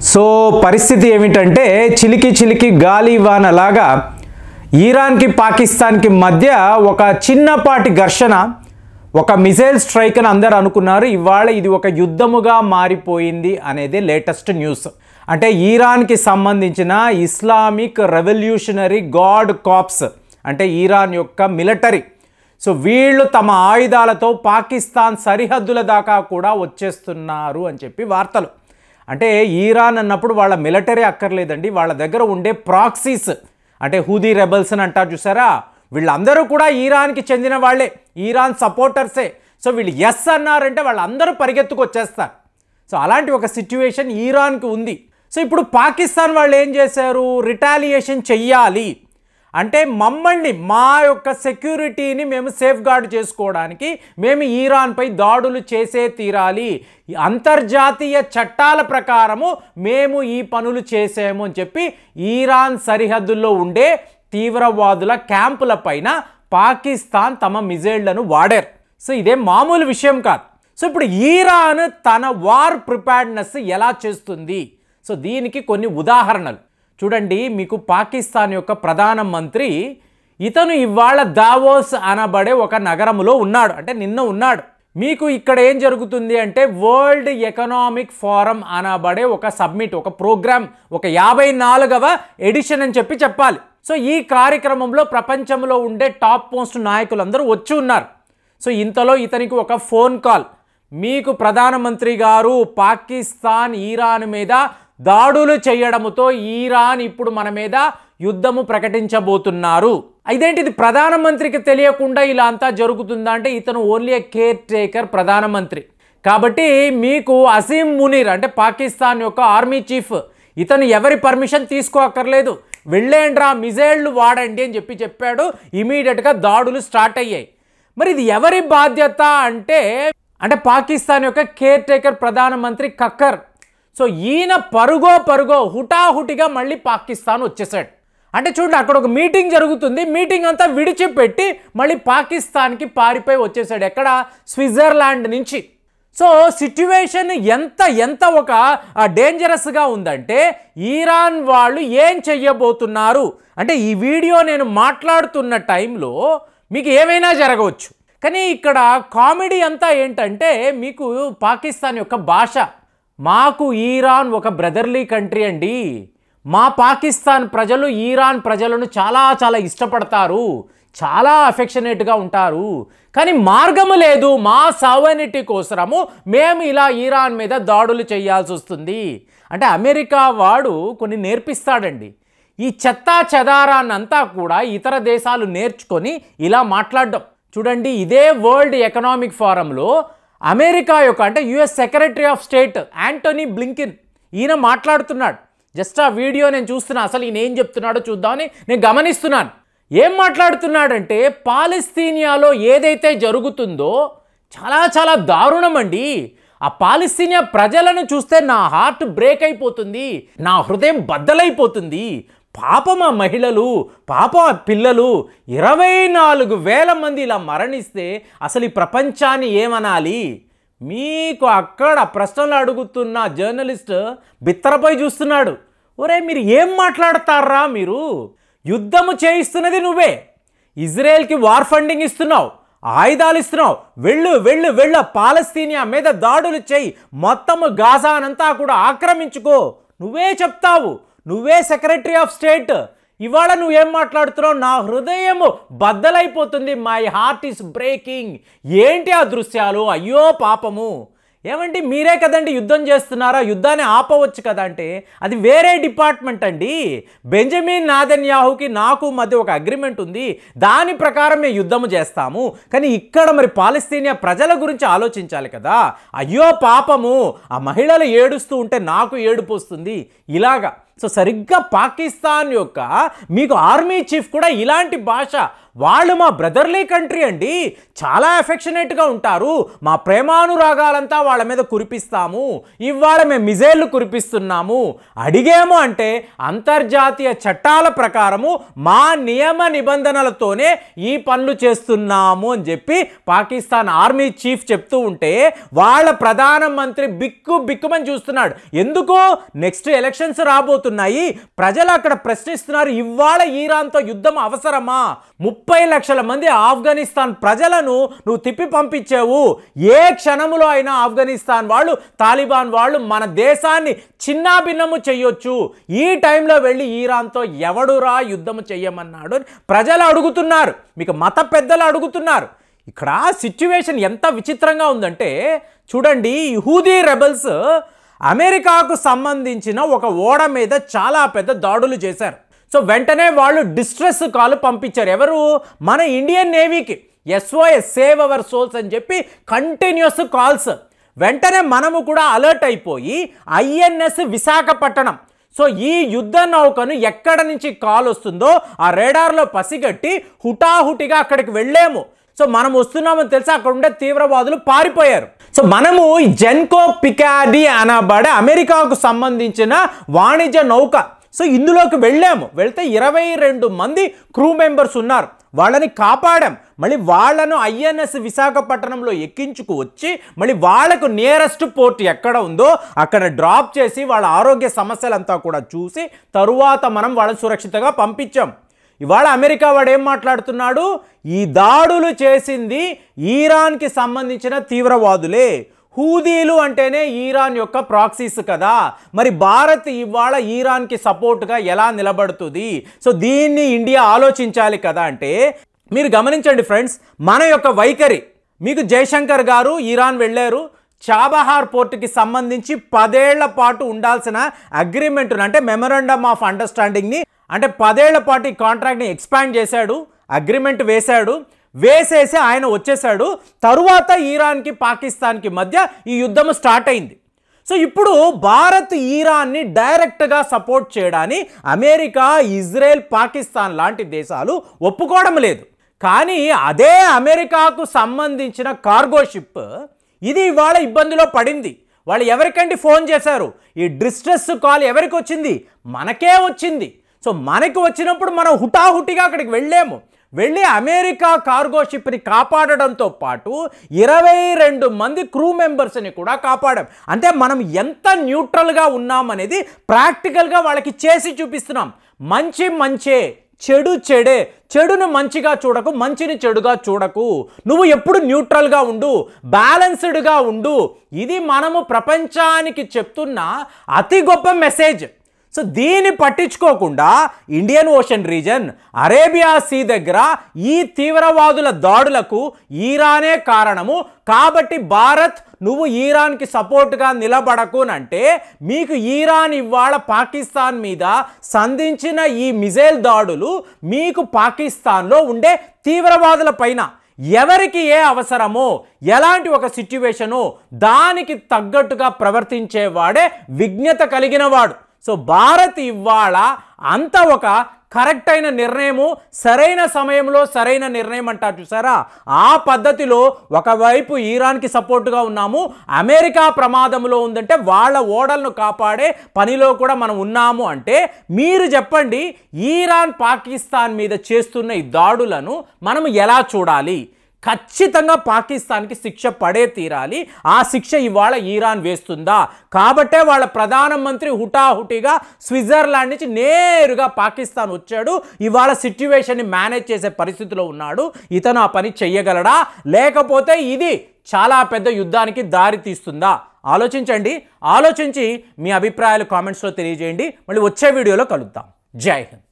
So పరిస్థితి ఏమిటంటే చిలికి చిలికి గాలి వానలాగా ఇరాన్కి పాకిస్తాన్కి మధ్య ఒక చిన్నపాటి ఘర్షణ, ఒక మిసైల్ స్ట్రైక్ అని అందరూ అనుకున్నారు. ఇవాళ ఇది ఒక యుద్ధముగా మారిపోయింది అనేది లేటెస్ట్ న్యూస్. అంటే ఇరాన్కి సంబంధించిన ఇస్లామిక్ రెవల్యూషనరీ గార్డ్ కార్ప్స్ అంటే ఇరాన్ యొక్క మిలిటరీ, సో వీళ్ళు తమ ఆయుధాలతో పాకిస్తాన్ సరిహద్దుల దాకా కూడా వచ్చేస్తున్నారు అని చెప్పి వార్తలు. అంటే ఇరాన్ అన్నప్పుడు వాళ్ళ మిలిటరీ అక్కర్లేదండి, వాళ్ళ దగ్గర ఉండే ప్రాక్సీస్ అంటే హూదీ రెబల్స్ అని అంటారు చూసారా, వీళ్ళందరూ కూడా ఇరాన్కి చెందిన వాళ్ళే, ఇరాన్ సపోర్టర్సే. సో వీళ్ళు ఎస్ అన్నారంటే వాళ్ళందరూ పరిగెత్తుకు వచ్చేస్తారు. సో అలాంటి ఒక సిచ్యువేషన్ ఇరాన్కి ఉంది. సో ఇప్పుడు పాకిస్తాన్ వాళ్ళు ఏం చేశారు, రిటాలియేషన్ చెయ్యాలి అంటే మమ్మల్ని మా యొక్క సెక్యూరిటీని మేము సేఫ్ గార్డ్ చేసుకోవడానికి మేము ఇరాన్పై దాడులు చేసే తీరాలి, అంతర్జాతీయ చట్టాల ప్రకారము మేము ఈ పనులు చేసాము అని చెప్పి ఇరాన్ సరిహద్దుల్లో ఉండే తీవ్రవాదుల క్యాంపుల పైన పాకిస్తాన్ తమ మిజైళ్లను వాడారు. సో ఇదేం మామూలు విషయం కాదు. సో ఇప్పుడు ఇరాన్ తన వార్ ప్రిపేర్డ్నెస్ ఎలా చేస్తుంది, సో దీనికి కొన్ని ఉదాహరణలు చూడండి. మీకు పాకిస్తాన్ యొక్క ప్రధానమంత్రి ఇతను ఇవాళ దావోస్ అనబడే ఒక నగరంలో ఉన్నాడు, అంటే నిన్న ఉన్నాడు. మీకు ఇక్కడ ఏం జరుగుతుంది అంటే వరల్డ్ ఎకనామిక్ ఫోరం అనబడే ఒక సబ్మిట్, ఒక ప్రోగ్రామ్, ఒక 54వ ఎడిషన్ అని చెప్పాలి. సో ఈ కార్యక్రమంలో ప్రపంచంలో ఉండే టాప్ మోస్ట్ నాయకులందరూ వచ్చి ఉన్నారు. సో ఇంతలో ఇతనికి ఒక ఫోన్ కాల్, మీకు ప్రధానమంత్రి గారు పాకిస్తాన్ ఇరాన్ మీద దాడులు చేయడంతో ఇరాన్ ఇప్పుడు మన మీద యుద్ధము ప్రకటించబోతున్నారు. ఇదేంటిది ప్రధానమంత్రికి తెలియకుండా ఇలా అంతా జరుగుతుందా అంటే ఇతను ఓన్లీ కేర్ టేకర్ ప్రధానమంత్రి కాబట్టి మీకు అసీం మునీర్ అంటే పాకిస్తాన్ యొక్క ఆర్మీ చీఫ్, ఇతను ఎవరి పర్మిషన్ తీసుకోక్కర్లేదు, వెళ్ళేండ్రా మిజైళ్లు వాడండి అని చెప్పాడు. ఇమీడియట్గా దాడులు స్టార్ట్ అయ్యాయి. మరి ఇది ఎవరి బాధ్యత అంటే పాకిస్తాన్ యొక్క కేర్ టేకర్ ప్రధానమంత్రి ఖక్కర్. సో ఈయన పరుగో హుటాహుటిగా మళ్ళీ పాకిస్తాన్ వచ్చేసాడు. అంటే చూడండి, అక్కడ ఒక మీటింగ్ జరుగుతుంది, మీటింగ్ అంతా విడిచిపెట్టి మళ్ళీ పాకిస్తాన్కి పారిపోయి వచ్చేసాడు. ఎక్కడ? స్విట్జర్లాండ్ నుంచి. సో సిచ్యువేషన్ ఎంత ఒక డేంజరస్గా ఉందంటే ఇరాన్ వాళ్ళు ఏం చెయ్యబోతున్నారు అంటే ఈ వీడియో నేను మాట్లాడుతున్న టైంలో మీకు ఏమైనా జరగవచ్చు. కానీ ఇక్కడ కామెడీ అంతా ఏంటంటే మీకు పాకిస్తాన్ యొక్క భాష, మాకు ఇరాన్ ఒక బ్రదర్లీ కంట్రీ అండి, మా పాకిస్తాన్ ప్రజలు ఇరాన్ ప్రజలను చాలా చాలా ఇష్టపడతారు, చాలా అఫెక్షనేట్గా ఉంటారు, కానీ మార్గము లేదు, మా సావర్నిటీ కోసము మేము ఇలా ఇరాన్ మీద దాడులు చేయాల్సి వస్తుంది. అంటే అమెరికా వాడు కొన్ని నేర్పిస్తాడండి, ఈ చెత్తా చెదారాన్నంతా కూడా ఇతర దేశాలు నేర్చుకొని ఇలా మాట్లాడడం. చూడండి, ఇదే వరల్డ్ ఎకనామిక్ ఫోరంలో అమెరికా యొక్క అంటే US secretary of state Antony Blinken ఈయన మాట్లాడుతున్నాడు. జస్ట్ ఆ వీడియో నేను చూస్తున్నా, అసలు ఈయన ఏం చెప్తున్నాడో చూద్దామని నేను గమనిస్తున్నాను. ఏం మాట్లాడుతున్నాడంటే పాలస్తీనియాలో ఏదైతే జరుగుతుందో చాలా చాలా దారుణం అండి. ఆ పాలస్తీనియా ప్రజలను చూస్తే నా హార్ట్ బ్రేక్ అయిపోతుంది, నా హృదయం బద్దలైపోతుంది. పాపం ఆ మహిళలు, పాపం ఆ పిల్లలు, 24,000 మంది ఇలా మరణిస్తే అసలు ఈ ప్రపంచాన్ని ఏమనాలి? మీకు అక్కడ ప్రశ్నలు అడుగుతున్న జర్నలిస్ట్ బిత్తరపోయి చూస్తున్నాడు. ఒరే మీరు ఏం మాట్లాడతారా, మీరు యుద్ధము చేయిస్తున్నది నువ్వే, ఇజ్రాయెల్కి వార్ ఫండింగ్ ఇస్తున్నావు, ఆయుధాలు ఇస్తున్నావు, వెళ్ళు పాలస్తీనియా మీద దాడులు చేయి, మొత్తము గాజానంతా కూడా ఆక్రమించుకో, నువ్వే చెప్తావు, నువ్వే సెక్రటరీ ఆఫ్ స్టేట్. ఇవాళ నువ్వేం మాట్లాడుతున్నావు? నా హృదయము బద్దలైపోతుంది, మై హార్ట్ ఈస్ బ్రేకింగ్. ఏంటి ఆ దృశ్యాలు? అయ్యో పాపము. ఏమండి మీరే కదండి యుద్ధం చేస్తున్నారా, యుద్ధాన్ని ఆపవచ్చు కదా అంటే అది వేరే డిపార్ట్మెంట్ అండి. బెంజమిన్ నెతన్యాహుకి నాకు మధ్య ఒక అగ్రిమెంట్ ఉంది, దాని ప్రకారం మేము యుద్ధము చేస్తాము. కానీ ఇక్కడ మరి పాలస్తీనియా ప్రజల గురించి ఆలోచించాలి కదా. అయ్యో పాపము, ఆ మహిళలు ఏడుస్తూ ఉంటే నాకు ఏడుపు వస్తుంది. ఇలాగా సో సరిగ్గా పాకిస్తాన్ యొక్క మీకు ఆర్మీ చీఫ్ కూడా ఇలాంటి భాష, వాళ్ళు మా బ్రదర్లీ కంట్రీ అండి, చాలా ఎఫెక్షనేట్గా ఉంటారు, మా ప్రేమానురాగాలంతా వాళ్ళ మీద కురిపిస్తాము, ఇవాళ మేము మిజైళ్ళు కురిపిస్తున్నాము, అడిగేమో అంటే అంతర్జాతీయ చట్టాల ప్రకారము మా నియమ నిబంధనలతోనే ఈ పనులు చేస్తున్నాము అని చెప్పి పాకిస్తాన్ ఆర్మీ చీఫ్ చెప్తూ ఉంటే వాళ్ళ ప్రధానమంత్రి బిక్కుమని చూస్తున్నాడు. ఎందుకు? నెక్స్ట్ ఎలక్షన్స్ రాబోతున్నాయి, ప్రజలు అక్కడ ప్రశ్నిస్తున్నారు, ఇవాళ ఈరాన్తో యుద్ధం అవసరమా? 30 లక్షల మంది ఆఫ్ఘనిస్తాన్ ప్రజలను నువ్వు తిప్పి పంపించావు, ఏ క్షణంలో అయినా ఆఫ్ఘనిస్తాన్ వాళ్ళు, తాలిబాన్ వాళ్ళు మన దేశాన్ని చిన్నాభిన్నము చెయ్యొచ్చు, ఈ టైంలో వెళ్ళి ఈరాన్తో ఎవడురా యుద్ధము చెయ్యమన్నాడు అని ప్రజలు అడుగుతున్నారు, మీకు మత పెద్దలు అడుగుతున్నారు. ఇక్కడ సిచ్యువేషన్ ఎంత విచిత్రంగా ఉందంటే చూడండి, హూదీ రెబల్స్ అమెరికాకు సంబంధించిన ఒక ఓడ మీద చాలా పెద్ద దాడులు చేశారు. సో వెంటనే వాళ్ళు డిస్ట్రెస్ కాల్ పంపించారు. ఎవరు? మన ఇండియన్ నేవీకి. SOS సేవ్ అవర్ సోల్స్ అని చెప్పి కంటిన్యూస్ కాల్స్. వెంటనే మనము కూడా అలర్ట్ అయిపోయి INS విశాఖపట్నం, సో ఈ యుద్ధ నౌకను ఎక్కడ నుంచి కాల్ వస్తుందో ఆ రేడార్లో పసిగట్టి హుటాహుటిగా అక్కడికి వెళ్ళాము. సో మనం వస్తున్నామని తెలిసి అక్కడ ఉండే తీవ్రవాదులు పారిపోయారు. సో మనము జెన్కో పికాడి అనబడే అమెరికాకు సంబంధించిన వాణిజ్య నౌక, సో ఇందులోకి వెళ్ళాము. వెళ్తే 22 మంది క్రూ మెంబర్స్ ఉన్నారు, వాళ్ళని కాపాడాం. మళ్ళీ వాళ్ళను INS విశాఖపట్నంలో ఎక్కించుకు వచ్చి మళ్ళీ వాళ్ళకు నియరెస్ట్ పోర్ట్ ఎక్కడ ఉందో అక్కడ డ్రాప్ చేసి వాళ్ళ ఆరోగ్య సమస్యలంతా కూడా చూసి తరువాత మనం వాళ్ళని సురక్షితంగా పంపించాం. ఇవాళ అమెరికా వాడు ఏం మాట్లాడుతున్నాడు? ఈ దాడులు చేసింది ఈరాన్కి సంబంధించిన తీవ్రవాదులే, హూదీలు అంటేనే ఈరాన్ యొక్క ప్రాక్సీస్ కదా, మరి భారత్ ఇవాళ ఈరాన్కి సపోర్ట్గా ఎలా నిలబడుతుంది? సో దీన్ని ఇండియా ఆలోచించాలి కదా. అంటే మీరు గమనించండి ఫ్రెండ్స్, మన యొక్క వైఖరి. మీకు జయశంకర్ గారు ఈరాన్ వెళ్ళారు, చాబహార్ పోర్టుకి సంబంధించి 10 ఏళ్ల పాటు ఉండాల్సిన అగ్రిమెంట్ను, అంటే మెమరాండమ్ ఆఫ్ అండర్స్టాండింగ్ని, అంటే 10 ఏళ్ల పాటు ఈ కాంట్రాక్ట్ని ఎక్స్పాండ్ చేశాడు, అగ్రిమెంట్ వేశాడు, వేసేసి ఆయన వచ్చేసాడు. తరువాత ఈరాన్కి పాకిస్తాన్కి మధ్య ఈ యుద్ధం స్టార్ట్ అయింది. సో ఇప్పుడు భారత్ ఈరాన్ని డైరెక్ట్గా సపోర్ట్ చేయడాన్ని అమెరికా, ఇజ్రాయెల్, పాకిస్తాన్ లాంటి దేశాలు ఒప్పుకోవడం లేదు. కానీ అదే అమెరికాకు సంబంధించిన కార్గో షిప్ ఇది ఇవాళ ఇబ్బందిలో పడింది. వాళ్ళు ఎవరికంటే ఫోన్ చేశారు, ఈ డిస్ట్రెస్ కాల్ ఎవరికి వచ్చింది? మనకే వచ్చింది. సో మనకి వచ్చినప్పుడు మనం హుటాహుటిగా అక్కడికి వెళ్ళాము. వెళ్ళి అమెరికా కార్గో షిప్ని కాపాడడంతో పాటు 22 మంది క్రూ మెంబర్స్ని కూడా కాపాడాం. అంటే మనం ఎంత న్యూట్రల్గా ఉన్నామనేది ప్రాక్టికల్గా వాళ్ళకి చేసి చూపిస్తున్నాం. మంచి మంచే, చెడు చెడే, చెడును మంచిగా చూడకు, మంచిని చెడుగా చూడకు, నువ్వు ఎప్పుడు న్యూట్రల్గా ఉండు, బ్యాలెన్స్డ్గా ఉండు. ఇది మనము ప్రపంచానికి చెప్తున్న అతి గొప్ప మెసేజ్. సో దీన్ని పట్టించుకోకుండా Indian ocean region, Arabia sea దగ్గర ఈ తీవ్రవాదుల దాడులకు ఈరానే కారణము. కాబట్టి భారత్ నువ్వు ఈరాన్కి సపోర్ట్గా నిలబడకునంటే మీకు ఈరాన్ ఇవాళ పాకిస్తాన్ మీద సంధించిన ఈ మిజైల్ దాడులు మీకు పాకిస్తాన్లో ఉండే తీవ్రవాదుల పైన ఎవరికి ఏ అవసరమో, ఎలాంటి ఒక సిచ్యువేషను దానికి తగ్గట్టుగా ప్రవర్తించేవాడే విజ్ఞత కలిగినవాడు. సో భారత్ ఇవాళ అంత ఒక కరెక్ట్ అయిన నిర్ణయము, సరైన సమయంలో సరైన నిర్ణయం అంటారు చూసారా, ఆ పద్ధతిలో ఒకవైపు ఈరాన్కి సపోర్టుగా ఉన్నాము, అమెరికా ప్రమాదంలో ఉందంటే వాళ్ళ ఓడలను కాపాడే పనిలో కూడా మనం ఉన్నాము. అంటే మీరు చెప్పండి, ఈరాన్ పాకిస్తాన్ మీద చేస్తున్న ఈ దాడులను మనం ఎలా చూడాలి? ఖచ్చితంగా పాకిస్తాన్కి శిక్ష పడే తీరాలి. ఆ శిక్ష ఇవాళ ఈరాన్ వేస్తుందా? కాబట్టే వాళ్ళ ప్రధానమంత్రి హుటాహుటిగా స్విట్జర్లాండ్ నుంచి నేరుగా పాకిస్తాన్ వచ్చాడు. ఇవాళ సిచ్యువేషన్ని మేనేజ్ చేసే పరిస్థితిలో ఉన్నాడు. ఇతను ఆ పని చెయ్యగలడా? లేకపోతే ఇది చాలా పెద్ద యుద్ధానికి దారి తీస్తుందా? ఆలోచించండి. ఆలోచించి మీ అభిప్రాయాలు కామెంట్స్లో తెలియజేయండి. మళ్ళీ వచ్చే వీడియోలో కలుద్దాం. జై హింద్.